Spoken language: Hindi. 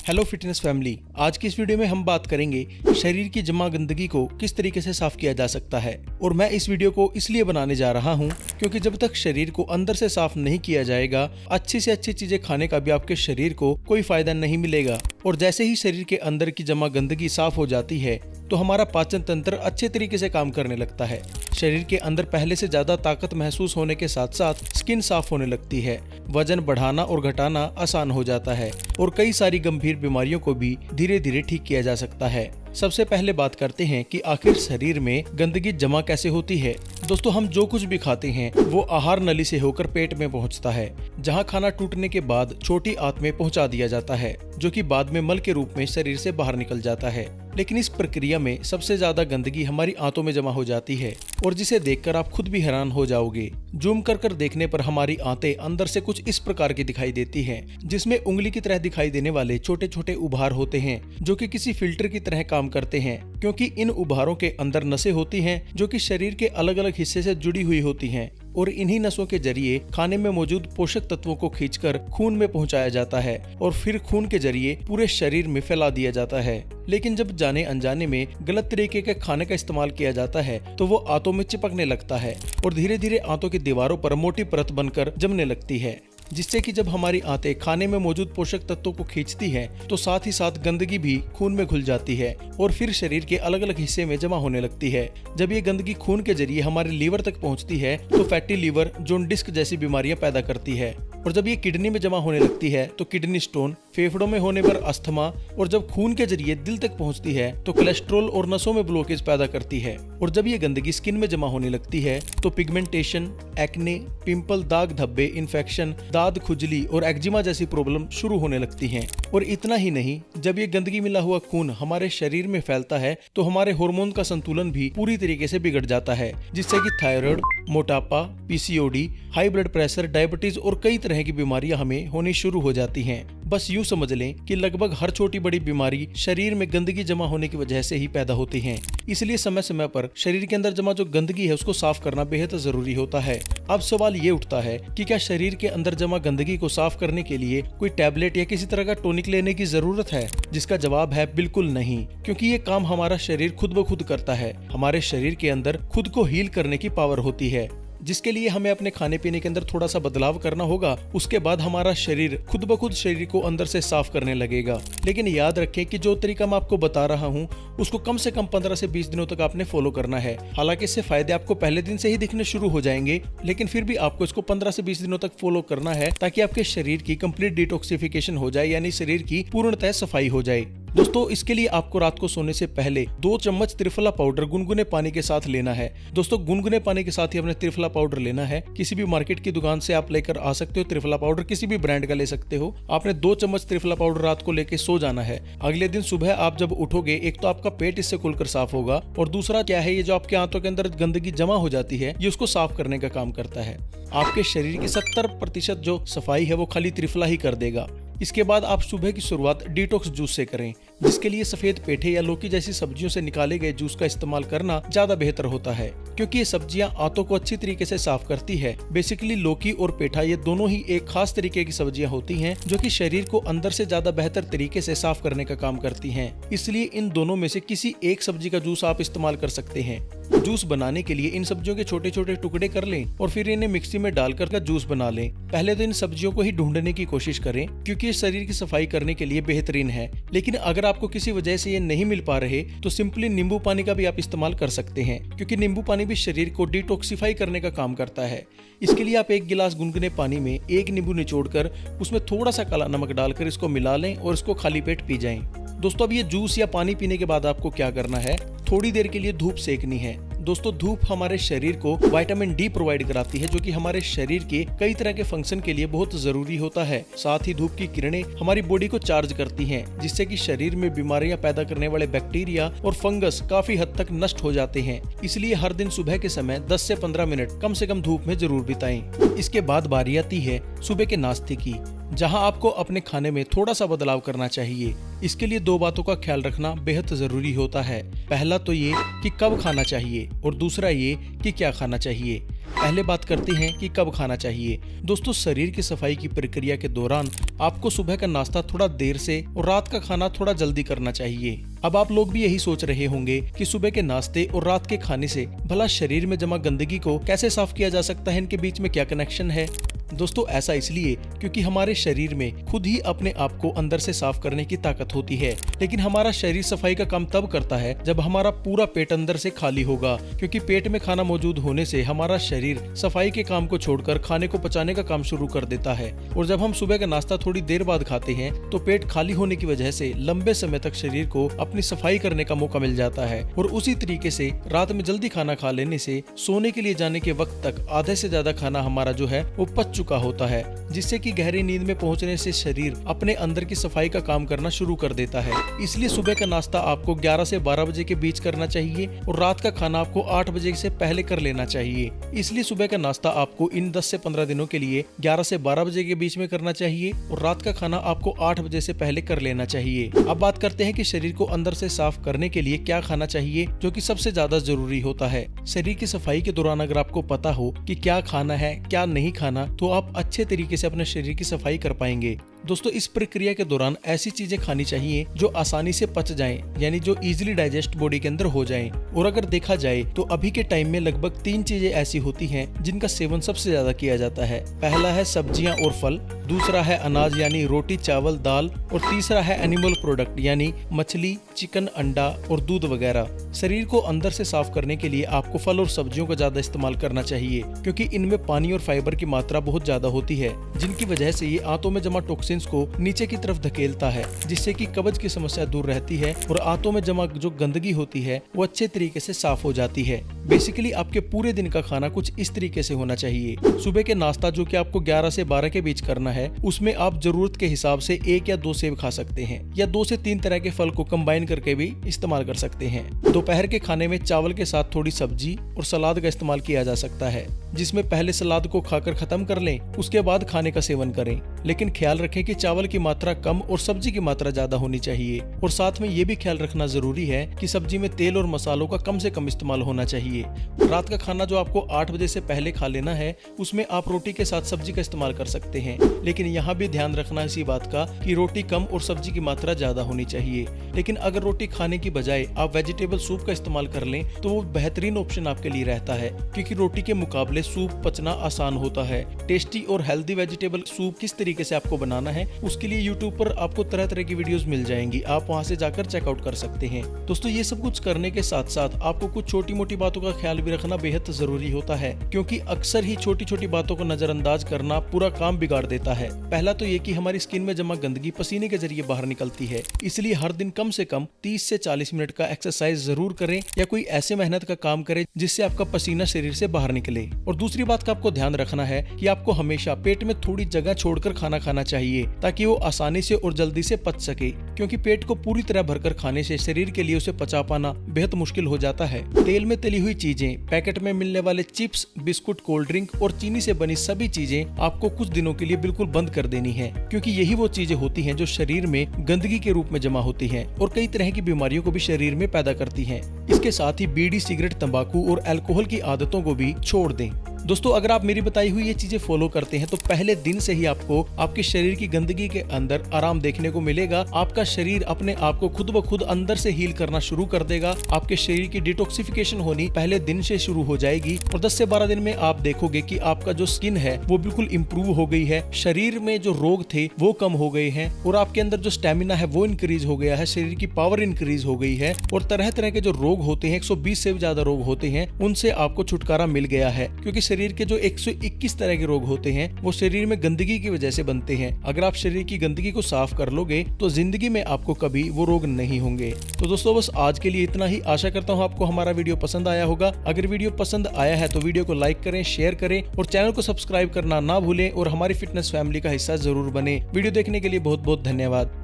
हेलो फिटनेस फैमिली, आज की इस वीडियो में हम बात करेंगे शरीर की जमा गंदगी को किस तरीके से साफ किया जा सकता है। और मैं इस वीडियो को इसलिए बनाने जा रहा हूं क्योंकि जब तक शरीर को अंदर से साफ नहीं किया जाएगा, अच्छी से अच्छी चीजें खाने का भी आपके शरीर को कोई फायदा नहीं मिलेगा। और जैसे ही शरीर के अंदर की जमा गंदगी साफ हो जाती है तो हमारा पाचन तंत्र अच्छे तरीके से काम करने लगता है। शरीर के अंदर पहले से ज्यादा ताकत महसूस होने के साथ साथ स्किन साफ होने लगती है, वजन बढ़ाना और घटाना आसान हो जाता है और कई सारी गंभीर बीमारियों को भी धीरे धीरे ठीक किया जा सकता है। सबसे पहले बात करते हैं कि आखिर शरीर में गंदगी जमा कैसे होती है। दोस्तों, हम जो कुछ भी खाते हैं वो आहार नली से होकर पेट में पहुंचता है, जहां खाना टूटने के बाद छोटी आंत में पहुंचा दिया जाता है, जो कि बाद में मल के रूप में शरीर से बाहर निकल जाता है। लेकिन इस प्रक्रिया में सबसे ज्यादा गंदगी हमारी आंतों में जमा हो जाती है और जिसे देखकर आप खुद भी हैरान हो जाओगे। जूम कर देखने पर हमारी आंतें अंदर से कुछ इस प्रकार की दिखाई देती हैं, जिसमें उंगली की तरह दिखाई देने वाले छोटे छोटे उभार होते हैं जो कि किसी फिल्टर की तरह काम करते हैं, क्योंकि इन उभारों के अंदर नसें होती हैं जो कि शरीर के अलग अलग हिस्से से जुड़ी हुई होती हैं और इन्हीं नसों के जरिए खाने में मौजूद पोषक तत्वों को खींचकर खून में पहुंचाया जाता है और फिर खून के जरिए पूरे शरीर में फैला दिया जाता है। लेकिन जब जाने अनजाने में गलत तरीके के खाने का इस्तेमाल किया जाता है तो वो आंतों में चिपकने लगता है और धीरे धीरे आंतों की दीवारों पर मोटी परत बनकर जमने लगती है, जिससे कि जब हमारी आंतें खाने में मौजूद पोषक तत्वों को खींचती हैं तो साथ ही साथ गंदगी भी खून में घुल जाती है और फिर शरीर के अलग अलग हिस्से में जमा होने लगती है। जब ये गंदगी खून के जरिए हमारे लीवर तक पहुंचती है तो फैटी लीवर जोंडिस जैसी बीमारियां पैदा करती है और जब ये किडनी में जमा होने लगती है तो किडनी स्टोन, फेफड़ों में होने पर अस्थमा और जब खून के जरिए दिल तक पहुंचती है तो कोलेस्ट्रॉल और नसों में ब्लॉकेज पैदा करती है। और जब ये गंदगी स्किन में जमा होने लगती है तो पिगमेंटेशन, एक्ने, पिंपल, दाग धब्बे, इन्फेक्शन, दाद, खुजली और एक्जिमा जैसी प्रॉब्लम शुरू होने लगती हैं। और इतना ही नहीं, जब ये गंदगी मिला हुआ खून हमारे शरीर में फैलता है तो हमारे हार्मोन का संतुलन भी पूरी तरीके से बिगड़ जाता है, जिससे कि थायराइड, मोटापा, PCOD, high blood pressure, diabetes और कई तरह की बीमारियां हमें होनी शुरू हो जाती हैं। बस यूं समझ लें कि लगभग हर छोटी बड़ी बीमारी शरीर में गंदगी जमा होने की वजह से ही पैदा होती हैं। इसलिए समय समय पर शरीर के अंदर जमा जो गंदगी है उसको साफ करना बेहद जरूरी होता है। अब सवाल ये उठता है कि क्या शरीर के अंदर जमा गंदगी को साफ करने के लिए कोई टैबलेट या किसी तरह का टॉनिक लेने की जरूरत है? जिसका जवाब है बिल्कुल नहीं, क्योंकि ये काम हमारा शरीर खुद ब खुद करता है। हमारे शरीर के अंदर खुद को हील करने की पावर होती है, जिसके लिए हमें अपने खाने पीने के अंदर थोड़ा सा बदलाव करना होगा। उसके बाद हमारा शरीर खुद ब खुद शरीर को अंदर से साफ करने लगेगा। लेकिन याद रखें कि जो तरीका मैं आपको बता रहा हूँ उसको कम से कम 15 से 20 दिनों तक आपने फॉलो करना है। हालांकि इससे फायदे आपको पहले दिन से ही दिखने शुरू हो जाएंगे, लेकिन फिर भी आपको इसको 15 से 20 दिनों तक फॉलो करना है ताकि आपके शरीर की कंप्लीट डिटॉक्सिफिकेशन हो जाए, यानी शरीर की पूर्णतः सफाई हो जाए। दोस्तों, इसके लिए आपको रात को सोने से पहले 2 चम्मच त्रिफला पाउडर गुनगुने पानी के साथ लेना है। दोस्तों, गुनगुने पानी के साथ ही अपने त्रिफला पाउडर लेना है। किसी भी मार्केट की दुकान से आप लेकर आ सकते हो। त्रिफला पाउडर किसी भी ब्रांड का ले सकते हो। आपने 2 चम्मच त्रिफला पाउडर रात को लेके सो जाना है। अगले दिन सुबह आप जब उठोगे, एक तो आपका पेट इससे खुलकर साफ होगा और दूसरा क्या है, ये जो आपके आंतों के अंदर गंदगी जमा हो जाती है ये उसको साफ करने का काम करता है। आपके शरीर की 70% जो सफाई है वो खाली त्रिफला ही कर देगा। इसके बाद आप सुबह की शुरुआत डिटॉक्स जूस से करें, जिसके लिए सफेद पेठे या लौकी जैसी सब्जियों से निकाले गए जूस का इस्तेमाल करना ज्यादा बेहतर होता है, क्योंकि ये सब्जियां आंतों को अच्छी तरीके से साफ करती है। बेसिकली लौकी और पेठा ये दोनों ही एक खास तरीके की सब्जियां होती हैं जो कि शरीर को अंदर से ज्यादा बेहतर तरीके से साफ करने का काम करती हैं। इसलिए इन दोनों में से किसी एक सब्जी का जूस आप इस्तेमाल कर सकते हैं। जूस बनाने के लिए इन सब्जियों के छोटे छोटे टुकड़े कर लें और फिर इन्हें मिक्सी में डालकर का जूस बना लें। पहले तो इन सब्जियों को ही ढूंढने की कोशिश करें, क्योंकि ये शरीर की सफाई करने के लिए बेहतरीन है। लेकिन अगर आपको किसी वजह से ये नहीं मिल पा रहे तो सिंपली नींबू पानी का भी आप इस्तेमाल कर सकते हैं, क्योंकि नींबू पानी भी शरीर को डिटॉक्सिफाई करने का काम करता है। इसके लिए आप 1 गिलास गुनगुने पानी में 1 नींबू निचोड़कर उसमें थोड़ा सा काला नमक डालकर इसको मिला लें और इसको खाली पेट पी जाएं। दोस्तों, अब ये जूस या पानी पीने के बाद आपको क्या करना है, थोड़ी देर के लिए धूप सेकनी है। दोस्तों, धूप हमारे शरीर को विटामिन डी प्रोवाइड कराती है, जो कि हमारे शरीर के कई तरह के फंक्शन के लिए बहुत जरूरी होता है। साथ ही धूप की किरणें हमारी बॉडी को चार्ज करती हैं, जिससे कि शरीर में बीमारियां पैदा करने वाले बैक्टीरिया और फंगस काफी हद तक नष्ट हो जाते हैं। इसलिए हर दिन सुबह के समय 10 से 15 मिनट कम से कम धूप में जरूर बिताएं। इसके बाद बारी आती है सुबह के नाश्ते की। जहां आपको अपने खाने में थोड़ा सा बदलाव करना चाहिए। इसके लिए दो बातों का ख्याल रखना बेहद जरूरी होता है। पहला तो ये कि कब खाना चाहिए और दूसरा ये कि क्या खाना चाहिए। पहले बात करते हैं कि कब खाना चाहिए। दोस्तों, शरीर की सफाई की प्रक्रिया के दौरान आपको सुबह का नाश्ता थोड़ा देर से और रात का खाना थोड़ा जल्दी करना चाहिए। अब आप लोग भी यही सोच रहे होंगे कि सुबह के नाश्ते और रात के खाने से भला शरीर में जमा गंदगी को कैसे साफ किया जा सकता है, इनके बीच में क्या कनेक्शन है। दोस्तों, ऐसा इसलिए क्योंकि हमारे शरीर में खुद ही अपने आप को अंदर से साफ करने की ताकत होती है, लेकिन हमारा शरीर सफाई का काम तब करता है जब हमारा पूरा पेट अंदर से खाली होगा, क्योंकि पेट में खाना मौजूद होने से हमारा शरीर सफाई के काम को छोड़कर खाने को पचाने का काम शुरू कर देता है। और जब हम सुबह का नाश्ता थोड़ी देर बाद खाते हैं तो पेट खाली होने की वजह से लंबे समय तक शरीर को अपनी सफाई करने का मौका मिल जाता है। और उसी तरीके से रात में जल्दी खाना खा लेने से सोने के लिए जाने के वक्त तक आधे से ज्यादा खाना हमारा जो है वो पच चुका होता है, जिससे कि गहरी नींद में पहुंचने से शरीर अपने अंदर की सफाई का काम करना शुरू कर देता है। इसलिए सुबह का नाश्ता आपको 11 से 12 बजे के बीच करना चाहिए और रात का खाना आपको 8 बजे से पहले कर लेना चाहिए। इसलिए सुबह का नाश्ता आपको इन 10 से 15 दिनों के लिए 11 से 12 बजे के बीच में करना चाहिए और रात का खाना आपको 8 बजे से पहले कर लेना चाहिए। अब बात करते हैं कि शरीर को अंदर से साफ करने के लिए क्या खाना चाहिए, जो कि सबसे ज्यादा जरूरी होता है। शरीर की सफाई के दौरान अगर आपको पता हो कि क्या खाना है क्या नहीं खाना, तो आप अच्छे तरीके से अपने शरीर की सफाई कर पाएंगे। दोस्तों, इस प्रक्रिया के दौरान ऐसी चीजें खानी चाहिए जो आसानी से पच जाएं, यानी जो इजीली डाइजेस्ट बॉडी के अंदर हो जाएं। और अगर देखा जाए तो अभी के टाइम में लगभग 3 चीजें ऐसी होती हैं जिनका सेवन सबसे ज्यादा किया जाता है। पहला है सब्जियां और फल, दूसरा है अनाज यानी रोटी चावल दाल, और तीसरा है एनिमल प्रोडक्ट यानी मछली चिकन अंडा और दूध वगैरह। शरीर को अंदर से साफ करने के लिए आपको फल और सब्जियों का ज्यादा इस्तेमाल करना चाहिए, क्योंकि इनमें पानी और फाइबर की मात्रा बहुत ज्यादा होती है, जिनकी वजह से ये आंतों में जमा टॉक्सिन्स को नीचे की तरफ धकेलता है, जिससे कि कब्ज की समस्या दूर रहती है और आंतों में जमा जो गंदगी होती है वो अच्छे तरीके से साफ हो जाती है। बेसिकली आपके पूरे दिन का खाना कुछ इस तरीके से होना चाहिए। सुबह के नाश्ता जो कि आपको 11 से 12 के बीच करना है, उसमें आप जरूरत के हिसाब से 1 या 2 सेब खा सकते हैं, या 2 से 3 तरह के फल को कंबाइन करके भी इस्तेमाल कर सकते हैं। दोपहर के खाने में चावल के साथ थोड़ी सब्जी और सलाद का इस्तेमाल किया जा सकता है, जिसमें पहले सलाद को खाकर खत्म कर लें, उसके बाद खाने का सेवन करें। लेकिन ख्याल रखें कि चावल की मात्रा कम और सब्जी की मात्रा ज्यादा होनी चाहिए। और साथ में ये भी ख्याल रखना जरूरी है कि सब्जी में तेल और मसालों का कम से कम इस्तेमाल होना चाहिए। रात का खाना जो आपको 8 बजे से पहले खा लेना है, उसमें आप रोटी के साथ सब्जी का इस्तेमाल कर सकते हैं, लेकिन यहाँ भी ध्यान रखना इसी बात का कि रोटी कम और सब्जी की मात्रा ज्यादा होनी चाहिए। लेकिन अगर रोटी खाने की बजाय आप वेजिटेबल सूप का इस्तेमाल कर लें तो वो बेहतरीन ऑप्शन आपके लिए रहता है, क्योंकि रोटी के मुकाबले सूप पचना आसान होता है। टेस्टी और हेल्दी वेजिटेबल सूप किस तरीके से आपको बनाना है, उसके लिए यूट्यूब पर आपको तरह तरह की वीडियोस मिल जाएंगी, आप वहां से जाकर चेकआउट कर सकते हैं। दोस्तों, ये सब कुछ करने के साथ साथ आपको कुछ छोटी मोटी बातों का ख्याल भी रखना बेहद जरूरी होता है, क्योंकि अक्सर ही छोटी छोटी बातों को नजरअंदाज करना पूरा काम बिगाड़ देता है। पहला तो ये कि हमारी स्किन में जमा गंदगी पसीने के जरिए बाहर निकलती है, इसलिए हर दिन कम से कम 30 से 40 मिनट का एक्सरसाइज जरूर करें, या कोई ऐसे मेहनत का काम करें जिससे आपका पसीना शरीर से बाहर निकले। और दूसरी बात का आपको ध्यान रखना है कि आपको हमेशा पेट में थोड़ी जगह छोड़कर खाना खाना चाहिए, ताकि वो आसानी से और जल्दी से पच सके, क्योंकि पेट को पूरी तरह भरकर खाने से शरीर के लिए उसे पचा पाना बेहद मुश्किल हो जाता है। तेल में तली हुई चीजें, पैकेट में मिलने वाले चिप्स, बिस्कुट, कोल्ड ड्रिंक और चीनी से बनी सभी चीजें आपको कुछ दिनों के लिए बिल्कुल बंद कर देनी है, क्योंकि यही वो चीजें होती हैं जो शरीर में गंदगी के रूप में जमा होती हैं और कई तरह की बीमारियों को भी शरीर में पैदा करती हैं। इसके साथ ही बीड़ी, सिगरेट, तंबाकू और अल्कोहल की आदतों को भी छोड़ दें। दोस्तों, अगर आप मेरी बताई हुई ये चीजें फॉलो करते हैं तो पहले दिन से ही आपको आपके शरीर की गंदगी के अंदर आराम देखने को मिलेगा। आपका शरीर अपने आप को खुद ब खुद अंदर से हील करना शुरू कर देगा। आपके शरीर की डिटॉक्सिफिकेशन होनी पहले दिन से शुरू हो जाएगी और 10 से 12 दिन में आप देखोगे कि आपका जो स्किन है वो बिल्कुल इम्प्रूव हो गई है, शरीर में जो रोग थे वो कम हो गए हैं और आपके अंदर जो स्टेमिना है वो इंक्रीज हो गया है, शरीर की पावर इंक्रीज हो गई है और तरह तरह के जो रोग होते हैं, 120 से ज्यादा रोग होते हैं, उनसे आपको छुटकारा मिल गया है। क्योंकि शरीर के जो 121 तरह के रोग होते हैं वो शरीर में गंदगी की वजह से बनते हैं। अगर आप शरीर की गंदगी को साफ कर लोगे तो जिंदगी में आपको कभी वो रोग नहीं होंगे। तो दोस्तों, बस आज के लिए इतना ही। आशा करता हूँ आपको हमारा वीडियो पसंद आया होगा। अगर वीडियो पसंद आया है तो वीडियो को लाइक करें, शेयर करें और चैनल को सब्सक्राइब करना ना भूलें और हमारी फिटनेस फैमिली का हिस्सा जरूर बने। वीडियो देखने के लिए बहुत बहुत धन्यवाद।